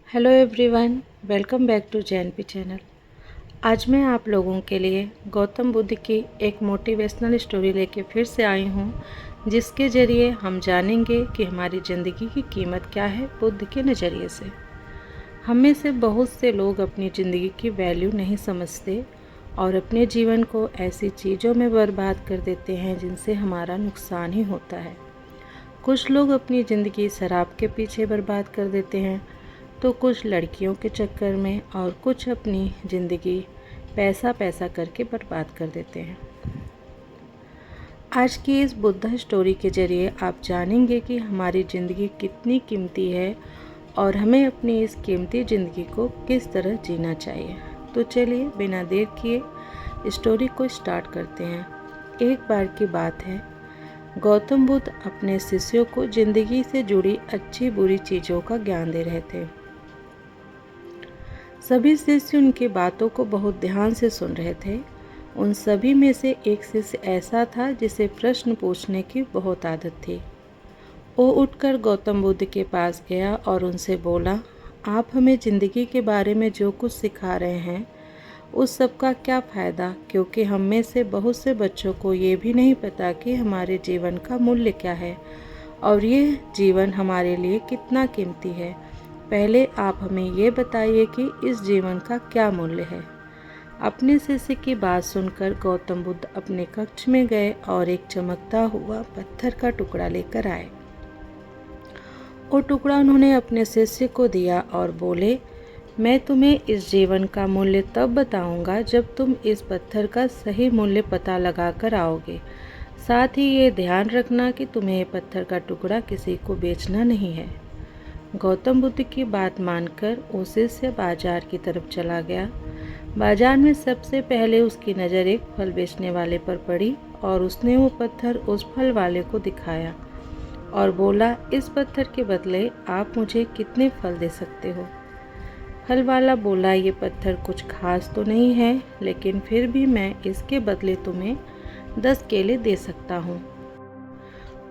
Hello everyone, welcome back to JNP channel. आज मैं आप लोगों के लिए गौतम बुद्ध की एक मोटिवेशनल स्टोरी लेके फिर से आई हूँ, जिसके ज़रिए हम जानेंगे कि हमारी ज़िंदगी की कीमत क्या है बुद्ध के नज़रिए से। हम में से बहुत से लोग अपनी ज़िंदगी की वैल्यू नहीं समझते और अपने जीवन को ऐसी चीज़ों में बर्बाद कर देते हैं जिनसे हमारा नुकसान ही होता है। कुछ लोग अपनी ज़िंदगी शराब के पीछे बर्बाद कर देते हैं, तो कुछ लड़कियों के चक्कर में और कुछ अपनी ज़िंदगी पैसा पैसा करके बर्बाद कर देते हैं। आज की इस बुद्धा स्टोरी के ज़रिए आप जानेंगे कि हमारी ज़िंदगी कितनी कीमती है और हमें अपनी इस कीमती ज़िंदगी को किस तरह जीना चाहिए। तो चलिए बिना देर किए स्टोरी को स्टार्ट करते हैं। एक बार की बात है, गौतम बुद्ध अपने शिष्यों को ज़िंदगी से जुड़ी अच्छी बुरी चीज़ों का ज्ञान दे रहे थे। सभी शिष्य उनकी बातों को बहुत ध्यान से सुन रहे थे। उन सभी में से एक शिष्य ऐसा था जिसे प्रश्न पूछने की बहुत आदत थी। वो उठकर गौतम बुद्ध के पास गया और उनसे बोला, आप हमें ज़िंदगी के बारे में जो कुछ सिखा रहे हैं उस सब का क्या फ़ायदा, क्योंकि हम में से बहुत से बच्चों को ये भी नहीं पता कि हमारे जीवन का मूल्य क्या है और ये जीवन हमारे लिए कितना कीमती है। पहले आप हमें ये बताइए कि इस जीवन का क्या मूल्य है। अपने शिष्य की बात सुनकर गौतम बुद्ध अपने कक्ष में गए और एक चमकता हुआ पत्थर का टुकड़ा लेकर आए। वो टुकड़ा उन्होंने अपने शिष्य को दिया और बोले, मैं तुम्हें इस जीवन का मूल्य तब बताऊंगा जब तुम इस पत्थर का सही मूल्य पता लगा कर आओगे। साथ ही ये ध्यान रखना कि तुम्हें ये पत्थर का टुकड़ा किसी को बेचना नहीं है। गौतम बुद्ध की बात मानकर वो शिष्य बाजार की तरफ चला गया। बाजार में सबसे पहले उसकी नज़र एक फल बेचने वाले पर पड़ी और उसने वो पत्थर उस फल वाले को दिखाया और बोला, इस पत्थर के बदले आप मुझे कितने फल दे सकते हो। फल वाला बोला, ये पत्थर कुछ खास तो नहीं है, लेकिन फिर भी मैं इसके बदले तुम्हें 10 केले दे सकता हूँ।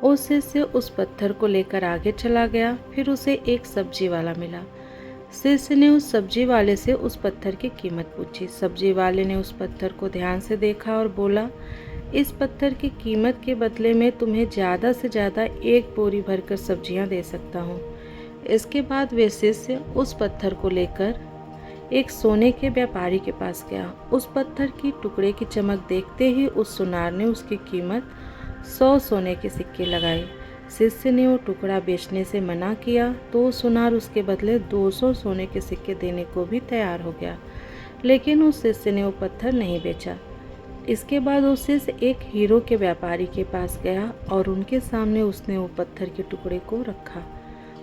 उस शिष्य उस पत्थर को लेकर आगे चला गया। फिर उसे एक सब्जी वाला मिला। शिष्य ने उस सब्जी वाले से उस पत्थर की कीमत पूछी। सब्जी वाले ने उस पत्थर को ध्यान से देखा और बोला, इस पत्थर की कीमत के बदले में तुम्हें ज़्यादा से ज़्यादा एक बोरी भरकर सब्जियां दे सकता हूँ। इसके बाद वे शिष्य उस पत्थर को लेकर एक सोने के व्यापारी के पास गया। उस पत्थर की टुकड़े की चमक देखते ही उस सुनार ने उसकी कीमत 100 सोने के सिक्के लगाए। शिष्य ने वो टुकड़ा बेचने से मना किया तो सुनार उसके बदले 200 सोने के सिक्के देने को भी तैयार हो गया, लेकिन उस शिष्य ने वो पत्थर नहीं बेचा। इसके बाद वो शिष्य एक हीरो के व्यापारी के पास गया और उनके सामने उसने वो पत्थर के टुकड़े को रखा।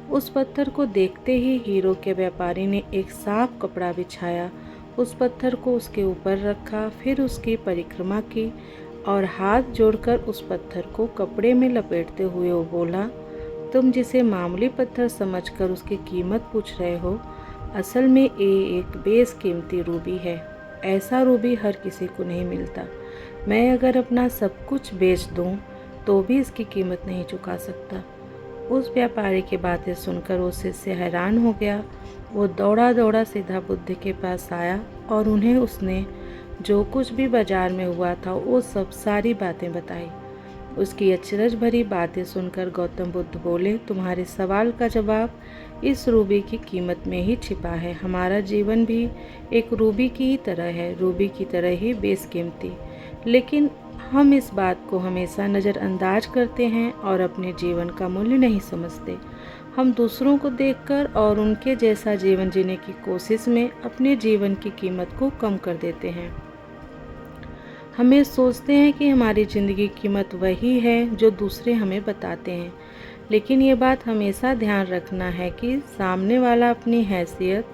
उस पत्थर को देखते ही हीरो के व्यापारी ने एक साफ कपड़ा बिछाया, उस पत्थर को उसके ऊपर रखा, फिर उसकी परिक्रमा की और हाथ जोड़कर उस पत्थर को कपड़े में लपेटते हुए वो बोला, तुम जिसे मामूली पत्थर समझकर उसकी कीमत पूछ रहे हो, असल में ये एक बेशकीमती रूबी है। ऐसा रूबी हर किसी को नहीं मिलता। मैं अगर अपना सब कुछ बेच दूं तो भी इसकी कीमत नहीं चुका सकता। उस व्यापारी की बातें सुनकर वो शिष्य हैरान हो गया। वो दौड़ा दौड़ा सीधा बुद्ध के पास आया और उन्हें उसने जो कुछ भी बाजार में हुआ था वो सब सारी बातें बताई। उसकी अचरज भरी बातें सुनकर गौतम बुद्ध बोले, तुम्हारे सवाल का जवाब इस रूबी की कीमत में ही छिपा है। हमारा जीवन भी एक रूबी की ही तरह है, रूबी की तरह ही बेशकीमती। लेकिन हम इस बात को हमेशा नज़रअंदाज करते हैं और अपने जीवन का मूल्य नहीं समझते। हम दूसरों को देखकर और उनके जैसा जीवन जीने की कोशिश में अपने जीवन की कीमत को कम कर देते हैं। हमें सोचते हैं कि हमारी ज़िंदगी की कीमत वही है जो दूसरे हमें बताते हैं, लेकिन ये बात हमेशा ध्यान रखना है कि सामने वाला अपनी हैसियत,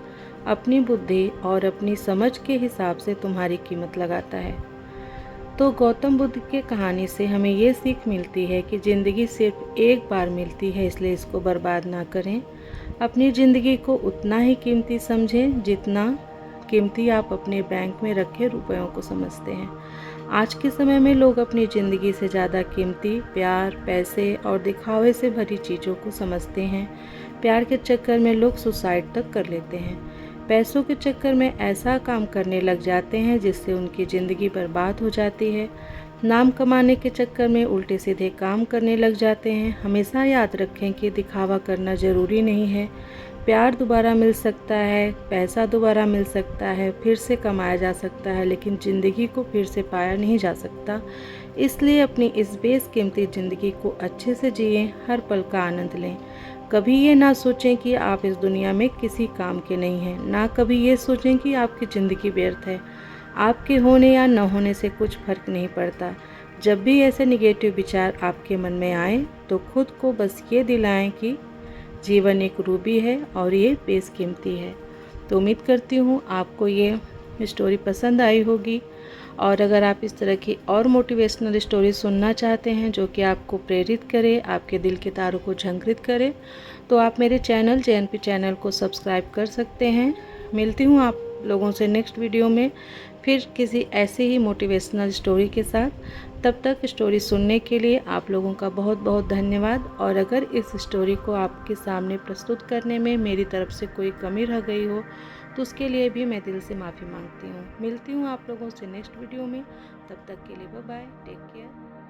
अपनी बुद्धि और अपनी समझ के हिसाब से तुम्हारी कीमत लगाता है। तो गौतम बुद्ध की कहानी से हमें ये सीख मिलती है कि ज़िंदगी सिर्फ एक बार मिलती है, इसलिए इसको बर्बाद ना करें। अपनी ज़िंदगी को उतना ही कीमती समझें जितना कीमती आप अपने बैंक में रखे रुपयों को समझते हैं। आज के समय में लोग अपनी ज़िंदगी से ज़्यादा कीमती प्यार, पैसे और दिखावे से भरी चीज़ों को समझते हैं। प्यार के चक्कर में लोग सुसाइड तक कर लेते हैं। पैसों के चक्कर में ऐसा काम करने लग जाते हैं जिससे उनकी ज़िंदगी बर्बाद हो जाती है। नाम कमाने के चक्कर में उल्टे सीधे काम करने लग जाते हैं। हमेशा याद रखें कि दिखावा करना ज़रूरी नहीं है। प्यार दोबारा मिल सकता है, पैसा दोबारा मिल सकता है, फिर से कमाया जा सकता है, लेकिन ज़िंदगी को फिर से पाया नहीं जा सकता। इसलिए अपनी इस बेशकीमती ज़िंदगी को अच्छे से जिएं, हर पल का आनंद लें। कभी ये ना सोचें कि आप इस दुनिया में किसी काम के नहीं हैं, ना कभी ये सोचें कि आपकी ज़िंदगी व्यर्थ है। आपके होने या न होने से कुछ फर्क नहीं पड़ता। जब भी ऐसे निगेटिव विचार आपके मन में आए तो खुद को बस ये दिलाएं कि जीवन एक रूबी है और ये बेशकीमती है। तो उम्मीद करती हूँ आपको ये स्टोरी पसंद आई होगी, और अगर आप इस तरह की और मोटिवेशनल स्टोरी सुनना चाहते हैं जो कि आपको प्रेरित करे, आपके दिल के तारों को झंकृत करे, तो आप मेरे चैनल JNP चैनल को सब्सक्राइब कर सकते हैं। मिलती हूँ आप लोगों से नेक्स्ट वीडियो में फिर किसी ऐसे ही मोटिवेशनल स्टोरी के साथ। तब तक स्टोरी सुनने के लिए आप लोगों का बहुत बहुत धन्यवाद। और अगर इस स्टोरी को आपके सामने प्रस्तुत करने में मेरी तरफ से कोई कमी रह गई हो तो उसके लिए भी मैं दिल से माफ़ी मांगती हूँ। मिलती हूँ आप लोगों से नेक्स्ट वीडियो में। तब तक के लिए बाय बाय, टेक केयर।